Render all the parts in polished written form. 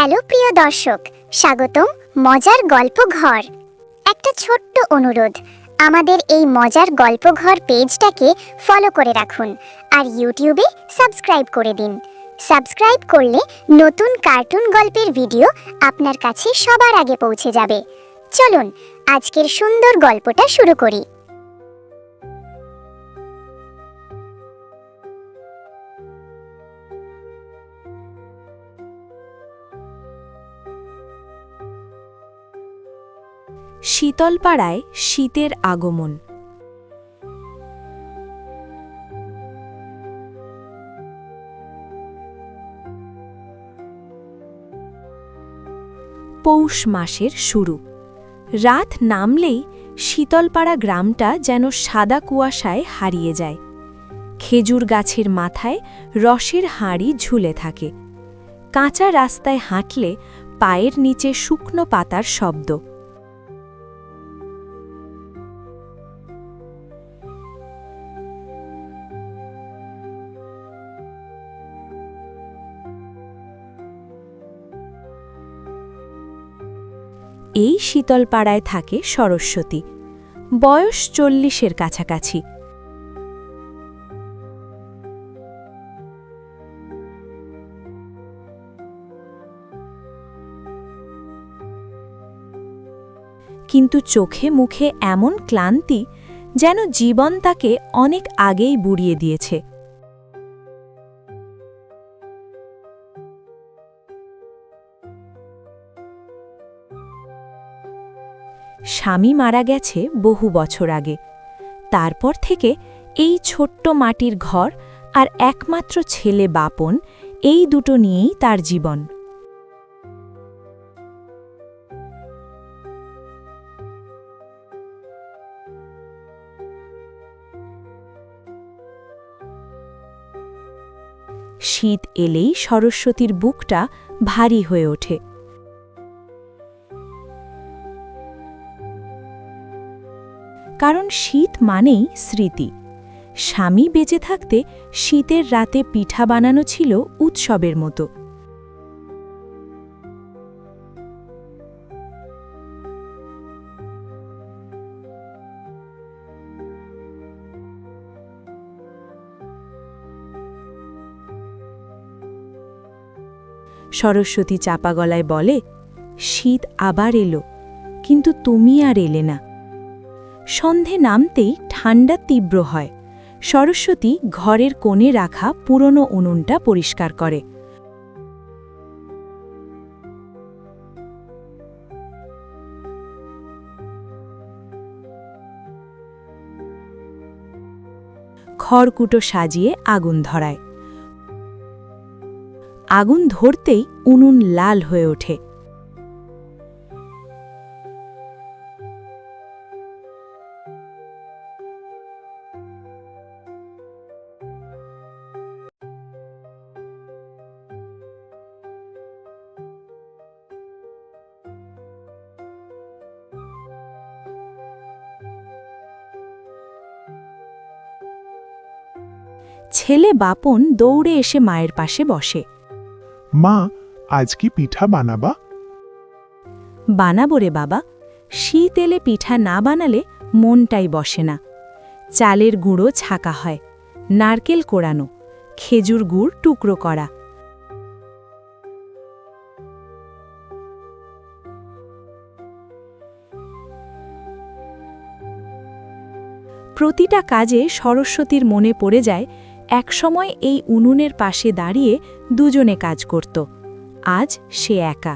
Hello প্রিয় দর্শক, স্বাগতম মজার গল্প ঘর। একটা ছোট্ট অনুরোধ, আমাদের এই মজার গল্প ঘর পেজটাকে ফলো করে রাখুন আর ইউটিউবে সাবস্ক্রাইব করে দিন। সাবস্ক্রাইব করলে নতুন কার্টুন গল্পের ভিডিও আপনার কাছে সবার আগে পৌঁছে যাবে। চলুন আজকের সুন্দর গল্পটা শুরু করি। শীতলপাড়ায় শীতের আগমন। পৌষ মাসের শুরু। রাত নামলেই শীতলপাড়া গ্রামটা যেন সাদা কুয়াশায় হারিয়ে যায়। খেজুর গাছের মাথায় রসের হাঁড়ি ঝুলে থাকে। কাঁচা রাস্তায় হাঁটলে পায়ের নিচে শুকনো পাতার শব্দ। এই শীতলপাড়ায় থাকে সরস্বতী, বয়স 40-এর কাছাকাছি। কিন্তু চোখে মুখে এমন ক্লান্তি যেন জীবন তাকে অনেক আগেই বুড়িয়ে দিয়েছে। স্বামী মারা গেছে বহু বছর আগে। তারপর থেকে এই ছোট্ট মাটির ঘর আর একমাত্র ছেলে বাপন, এই দুটো নিয়েই তার জীবন। শীত এলেই সরস্বতীর বুকটা ভারী হয়ে ওঠে। কারণ শীত মানেই স্মৃতি। স্বামী বেঁচে থাকতে শীতের রাতে পিঠা বানানো ছিল উৎসবের মতো। সরস্বতী চাপা গলায় বলে, শীত আবার এলো, কিন্তু তুমি আর এলে না। সন্ধে নামতেই ঠান্ডা তীব্র হয়। সরস্বতী ঘরের কোণে রাখা পুরনো উনুনটা পরিষ্কার করে। খড়কুটো সাজিয়ে আগুন ধরায়। আগুন ধরতেই উনুন লাল হয়ে ওঠে। ছেলে বাপন দৌড়ে এসে মায়ের পাশে বসে। মা, আজ কি পিঠা বানাবা? বানাবো রে বাবা, শীত এলে পিঠা না বানালে মনটাই বসে না। চালের গুঁড়ো ছাকা হয়, নারকেল কোড়ানো, খেজুর গুড় টুকরো করা। প্রতিটা কাজে সরস্বতীর মনে পড়ে যায় একসময় এই উনুনের পাশে দাঁড়িয়ে দুজনে কাজ করত। আজ সে একা।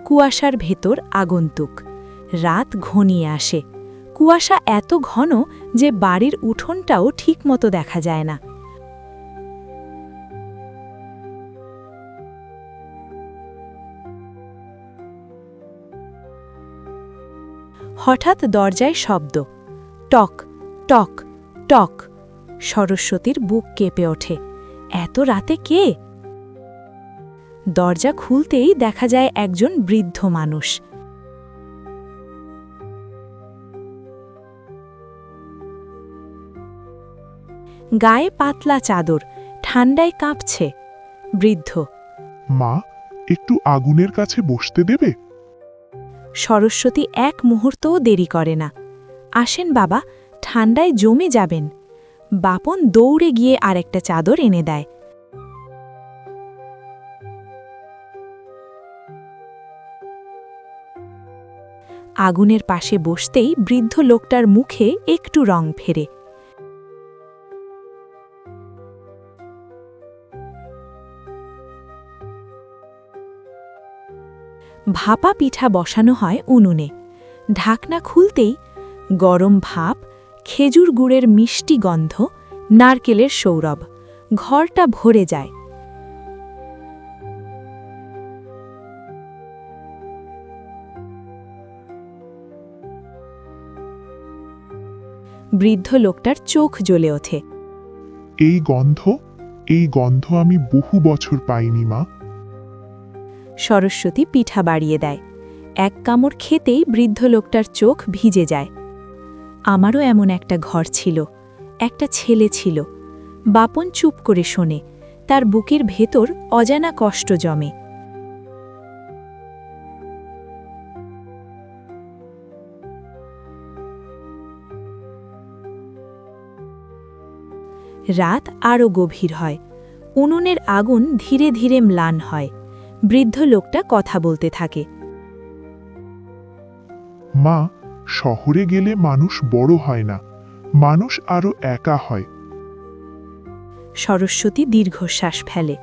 কুয়াশার ভেতর আগন্তুক। রাত ঘনিয়ে আসে। কুয়াশা এত ঘন যে বাড়ির উঠোনটাও ঠিকমতো দেখা যায় না। হঠাৎ দরজায় শব্দ, টক টক টক। সরস্বতীর বুক কেঁপে ওঠে। এত রাতে কে? দরজা খুলতেই দেখা যায় একজন বৃদ্ধ মানুষ। গায়ে পাতলা চাদর, ঠান্ডায় কাঁপছে। বৃদ্ধ। মা, একটু আগুনের কাছে বসতে দেবে? সরস্বতী এক মুহূর্তও দেরি করে না। আসেন বাবা, ঠান্ডায় জমে যাবেন। বাপন দৌড়ে গিয়ে আরেকটা চাদর এনে দেয়। আগুনের পাশে বসতেই বৃদ্ধ লোকটার মুখে একটু রং ফেরে। ভাপা পিঠা বসানো হয় উনুনে। ঢাকনা খুলতেই গরম ভাপ, খেজুর গুড়ের মিষ্টি গন্ধ, নারকেলের সৌরভ, ঘরটা ভরে যায়। বৃদ্ধ লোকটার চোখ জ্বলে ওঠে। এই গন্ধ আমি বহু বছর পাইনি মা। সরস্বতী পিঠা বাড়িয়ে দেয়। এক কামড় খেতেই বৃদ্ধ লোকটার চোখ ভিজে যায়। আমারও এমন একটা ঘর ছিল, একটা ছেলে ছিল। বাপন চুপ করে শোনে, তার বুকের ভেতর অজানা কষ্ট জমে। রাত আরও গভীর হয়। উনুনের আগুন ধীরে ধীরে ম্লান হয়। বৃদ্ধ লোকটা কথা বলতে থাকে। মা, শহরে গেলে মানুষ বড় হয় না, মানুষ আরো একা হয়। সরস্বতী দীর্ঘশ্বাস ফেলে।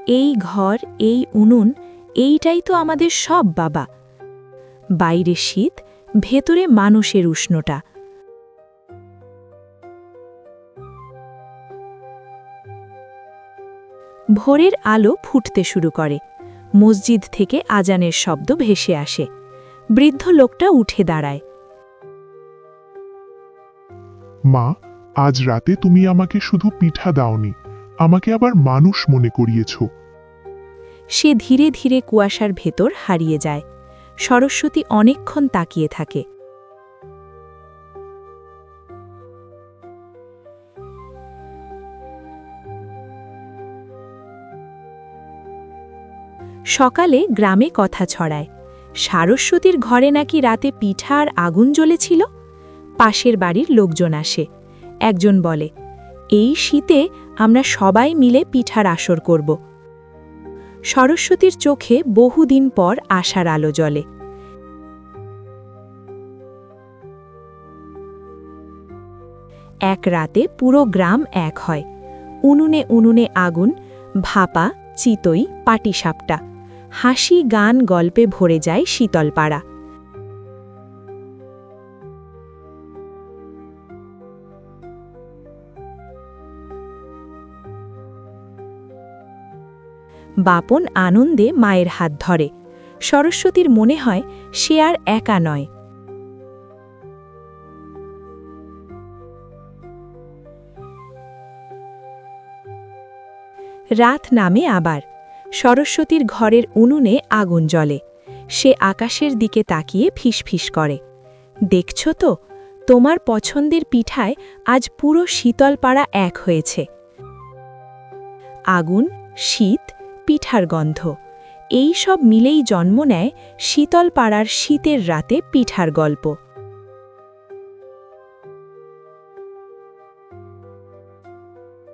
এই ঘর, এই উনুন, এইটাই তো আমাদের সব বাবা। বাইরে শীত, ভেতরে মানুষের উষ্ণতা। ভোরের আলো ফুটতে শুরু করে। মসজিদ থেকে আজানের শব্দ ভেসে আসে। বৃদ্ধ লোকটা উঠে দাঁড়ায়। মা, আজ রাতে তুমি আমাকে শুধু পিঠা দাওনি, আমাকে আবার মানুষ মনে করিয়েছ। সে ধীরে ধীরে কুয়াশার ভেতর হারিয়ে যায়। সরস্বতী অনেকক্ষণ তাকিয়ে থাকে। সকালে গ্রামে কথা ছড়ায়, সারস্বতীর ঘরে নাকি রাতে পিঠা আর আগুন জ্বলেছিল। পাশের বাড়ির লোকজন আসে। একজন বলে, এই শীতে আমরা সবাই মিলে পিঠার আসর করব। সরস্বতীর চোখে বহুদিন পর আশার আলো জ্বলে। এক রাতে পুরো গ্রাম এক হয়। উনুনে উনুনে আগুন, ভাপা, চিতই, পাটিসাপটা, হাসি, গান, গল্পে ভরে যায় শীতলপাড়া। বাপন আনন্দে মায়ের হাত ধরে। সরস্বতীর মনে হয় সে আর একা নয়। রাত নামে আবার। সরস্বতীর ঘরের উনুনে আগুন জ্বলে। সে আকাশের দিকে তাকিয়ে ফিসফিস করে, দেখছ তো, তোমার পছন্দের পিঠায় আজ পুরো শীতলপাড়া এক হয়েছে। আগুন, শীত, পিঠার গন্ধ, এই সব মিলেই জন্ম নেয় শীতলপাড়ার শীতের রাতে পিঠার গল্প।